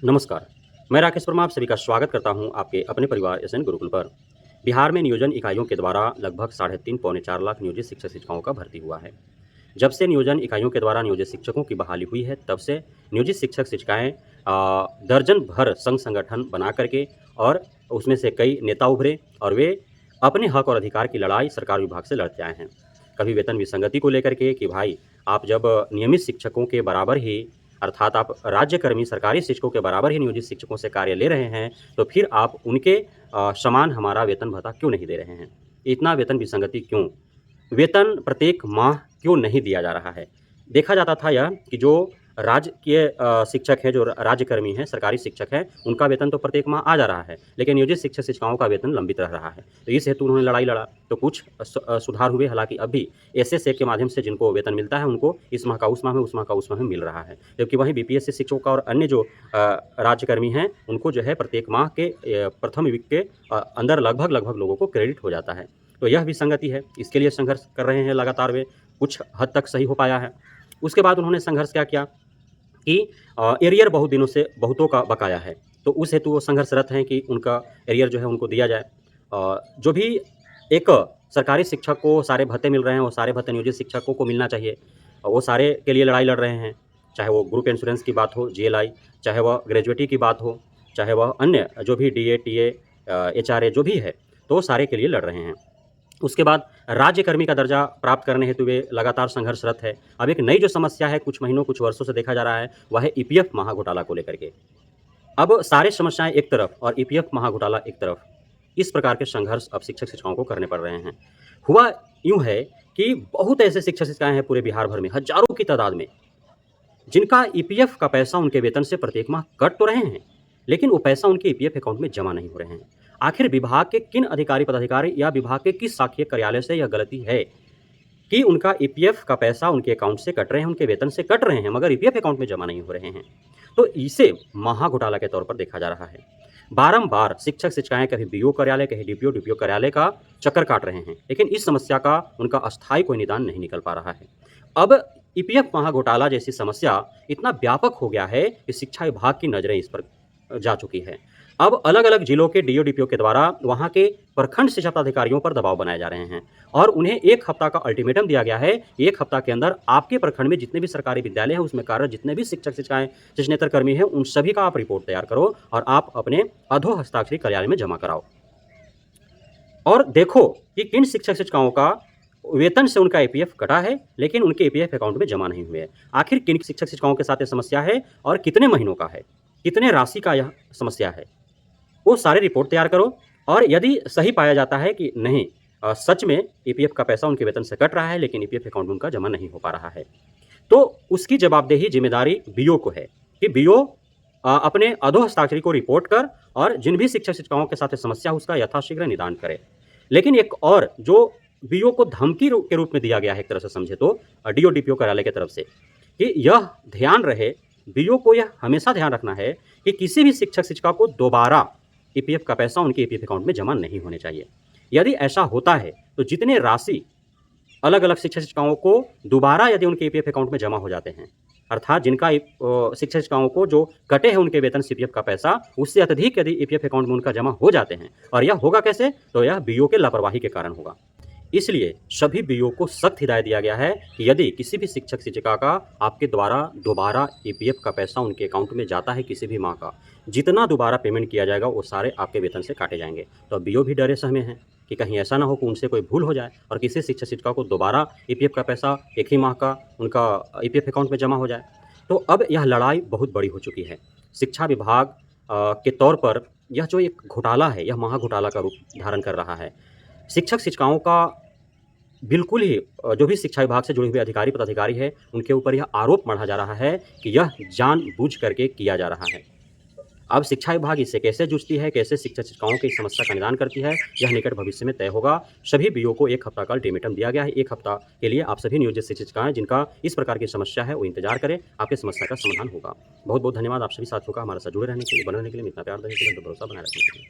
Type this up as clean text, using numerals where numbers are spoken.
नमस्कार, मैं राकेश वर्मा आप सभी का स्वागत करता हूं आपके अपने परिवार एसएन गुरुकुल पर। बिहार में नियोजन इकाइयों के द्वारा लगभग 3.5 पौने 4 लाख नियोजित शिक्षक-शिक्षिकाओं का भर्ती हुआ है। जब से नियोजन इकाइयों के द्वारा नियोजित शिक्षकों की बहाली हुई है, तब से नियोजित शिक्षक-शिक्षिकाएँ दर्जन भर संघ संगठन बना करके और उसमें से कई नेता उभरे और वे अपने हक और अधिकार की लड़ाई सरकार विभाग से लड़ते आए हैं। कभी वेतन विसंगति को लेकर के कि भाई आप जब नियमित शिक्षकों के बराबर ही अर्थात आप राज्यकर्मी सरकारी शिक्षकों के बराबर ही नियोजित शिक्षकों से कार्य ले रहे हैं, तो फिर आप उनके समान हमारा वेतन भत्ता क्यों नहीं दे रहे हैं? इतना वेतन विसंगति क्यों? वेतन प्रत्येक माह क्यों नहीं दिया जा रहा है? देखा जाता था यह कि जो राजकीय शिक्षक हैं, जो राज्यकर्मी हैं, सरकारी शिक्षक हैं, उनका वेतन तो प्रत्येक माह आ जा रहा है, लेकिन नियोजित शिक्षक-शिक्षिकाओं का वेतन लंबित रह रहा है। तो इस हेतु उन्होंने लड़ाई लड़ा, तो कुछ सुधार हुए, हालाँकि अब भी एसएसए के माध्यम से जिनको वेतन मिलता है, उनको इस माह का उस माह में, उस माह का उस माह में मिल रहा है। जबकि वहीं बीपीएससी शिक्षकों का और अन्य जो राज्यकर्मी हैं, उनको जो है प्रत्येक माह के प्रथम वीक के अंदर लगभग लोगों को क्रेडिट हो जाता है। तो यह विसंगति है, इसके लिए संघर्ष कर रहे हैं लगातार वे, कुछ हद तक सही हो पाया है। उसके बाद उन्होंने संघर्ष क्या किया कि एरियर बहुत दिनों से बहुतों का बकाया है, तो उस हेतु वो संघर्षरत हैं कि उनका एरियर जो है उनको दिया जाए। जो भी एक सरकारी शिक्षक को सारे भत्ते मिल रहे हैं, वो सारे भत्ते नियोजित शिक्षकों को मिलना चाहिए। वो सारे के लिए लड़ाई लड़ रहे हैं, चाहे वो ग्रुप इंश्योरेंस की बात हो, जीएलआई, चाहे वह ग्रेजुएटी की बात हो, चाहे वह अन्य जो भी डीए, टीए, एचआरए जो भी है, तो वो सारे के लिए लड़ रहे हैं। उसके बाद राज्यकर्मी का दर्जा प्राप्त करने हेतु वे लगातार संघर्षरत है। अब एक नई जो समस्या है कुछ महीनों, कुछ वर्षों से देखा जा रहा है, वह है ईपीएफ महाघोटाला को लेकर के। अब सारे समस्याएँ एक तरफ और ईपीएफ महाघोटाला एक तरफ, इस प्रकार के संघर्ष अब शिक्षक-शिक्षिकाओं को करने पड़ रहे हैं। हुआ यूँ है कि बहुत ऐसे शिक्षक-शिक्षिकाएँ हैं पूरे बिहार भर में, हज़ारों की तादाद में, जिनका ईपीएफ का पैसा उनके वेतन से प्रत्येक माह कट तो रहे हैं, लेकिन वो पैसा उनके ईपीएफ अकाउंट में जमा नहीं हो रहे हैं। आखिर विभाग के किन अधिकारी पदाधिकारी या विभाग के किस शाखीय कार्यालय से यह गलती है कि उनका ईपीएफ का पैसा उनके अकाउंट से कट रहे हैं, उनके वेतन से कट रहे हैं, मगर ईपीएफ अकाउंट में जमा नहीं हो रहे हैं। तो इसे महाघोटाला के तौर पर देखा जा रहा है। बारंबार शिक्षक-शिक्षिकाएँ कहीं बीईओ कार्यालय, कहीं डीपीओ कार्यालय का चक्कर काट रहे हैं, लेकिन इस समस्या का उनका अस्थायी कोई निदान नहीं निकल पा रहा है। अब ईपीएफ महाघोटाला जैसी समस्या इतना व्यापक हो गया है कि शिक्षा विभाग की नज़रें इस पर जा चुकी है। अब अलग-अलग जिलों के डीओ, डीपीओ के द्वारा वहाँ के प्रखंड शिक्षा पदाधिकारियों पर दबाव बनाए जा रहे हैं और उन्हें 1 हफ्ता का अल्टीमेटम दिया गया है। 1 हफ्ता के अंदर आपके प्रखंड में जितने भी सरकारी विद्यालय हैं, उसमें कार्यरत जितने भी शिक्षक-शिक्षिकाएँ, शिक्षणेतर कर्मी हैं, उन सभी का आप रिपोर्ट तैयार करो और आप अपने अधो हस्ताक्षरी कार्यालय में जमा कराओ। और देखो कि किन शिक्षक-शिक्षिकाओं का वेतन से उनका ईपीएफ कटा है, लेकिन उनके ईपीएफ अकाउंट में जमा नहीं हुए हैं। आखिर किन शिक्षक-शिक्षिकाओं के साथ ये समस्या है और कितने महीनों का है, कितने राशि का यह समस्या है? वो सारे रिपोर्ट तैयार करो और यदि सही पाया जाता है कि नहीं सच में ईपीएफ का पैसा उनके वेतन से कट रहा है, लेकिन ईपीएफ अकाउंट में उनका जमा नहीं हो पा रहा है, तो उसकी जवाबदेही ज़िम्मेदारी बीओ को है कि बीओ अपने अधो हस्ताक्षरी को रिपोर्ट कर और जिन भी शिक्षक-शिक्षिकाओं के साथ ये समस्या है, उसका यथाशीघ्र निदान करे। लेकिन एक और जो बीओ को धमकी के रूप में दिया गया है एक तरह से समझे तो डीओ, डीपीओ कार्यालय की तरफ से कि यह ध्यान रहे, बीओ को यह हमेशा ध्यान रखना है कि किसी भी शिक्षक-शिक्षिका को दोबारा ईपीएफ का पैसा उनके ईपीएफ अकाउंट में जमा नहीं होने चाहिए। यदि ऐसा होता है, तो जितने राशि अलग-अलग शिक्षक-शिक्षिकाओं को दोबारा यदि उनके ईपीएफ अकाउंट में जमा हो जाते हैं, अर्थात जिनका शिक्षक-शिक्षिकाओं को जो कटे हैं उनके वेतन से ईपीएफ का पैसा, उससे अत्यधिक यदि ईपीएफ अकाउंट में उनका जमा हो जाते हैं और यह होगा कैसे? तो यह बीओ के लापरवाही के कारण होगा। इसलिए सभी बीओ को सख्त हिदायत दिया गया है कि यदि किसी भी शिक्षक-शिक्षिका का आपके द्वारा दोबारा ईपीएफ का पैसा उनके अकाउंट में जाता है किसी भी माह का, जितना दोबारा पेमेंट किया जाएगा वो सारे आपके वेतन से काटे जाएँगे। तो बीओ भी डरे सहमे हैं कि कहीं ऐसा ना हो कि उनसे कोई भूल हो जाए और किसी शिक्षक-शिक्षिका को दोबारा ईपीएफ का पैसा एक ही माह का उनका ईपीएफ अकाउंट में जमा हो जाए। तो अब यह लड़ाई बहुत बड़ी हो चुकी है। शिक्षा विभाग के तौर पर यह जो एक घोटाला है, यह महाघोटाला का रूप धारण कर रहा है। शिक्षक-शिक्षिकाओं का बिल्कुल ही जो भी शिक्षा विभाग से जुड़े हुए अधिकारी पदाधिकारी हैं, उनके ऊपर यह आरोप मढ़ा जा रहा है कि यह जानबूझ करके किया जा रहा है। अब शिक्षा विभाग इससे कैसे जूझती है, कैसे शिक्षक-शिक्षिकाओं की समस्या का निदान करती है, यह निकट भविष्य में तय होगा। सभी बीओ को 1 हफ्ता का अल्टीमेटम दिया गया है। 1 हफ्ता के लिए आप सभी नियोजित शिक्षिकाएँ जिनका इस प्रकार की समस्या है, वो इंतजार करें, आपकी समस्या का समाधान होगा। बहुत-बहुत धन्यवाद आप सभी साथियों का हमारे साथ जुड़े रहने के लिए, बने रहने के लिए, इतना प्यार देने के लिए, भरोसा बनाए रखने के लिए।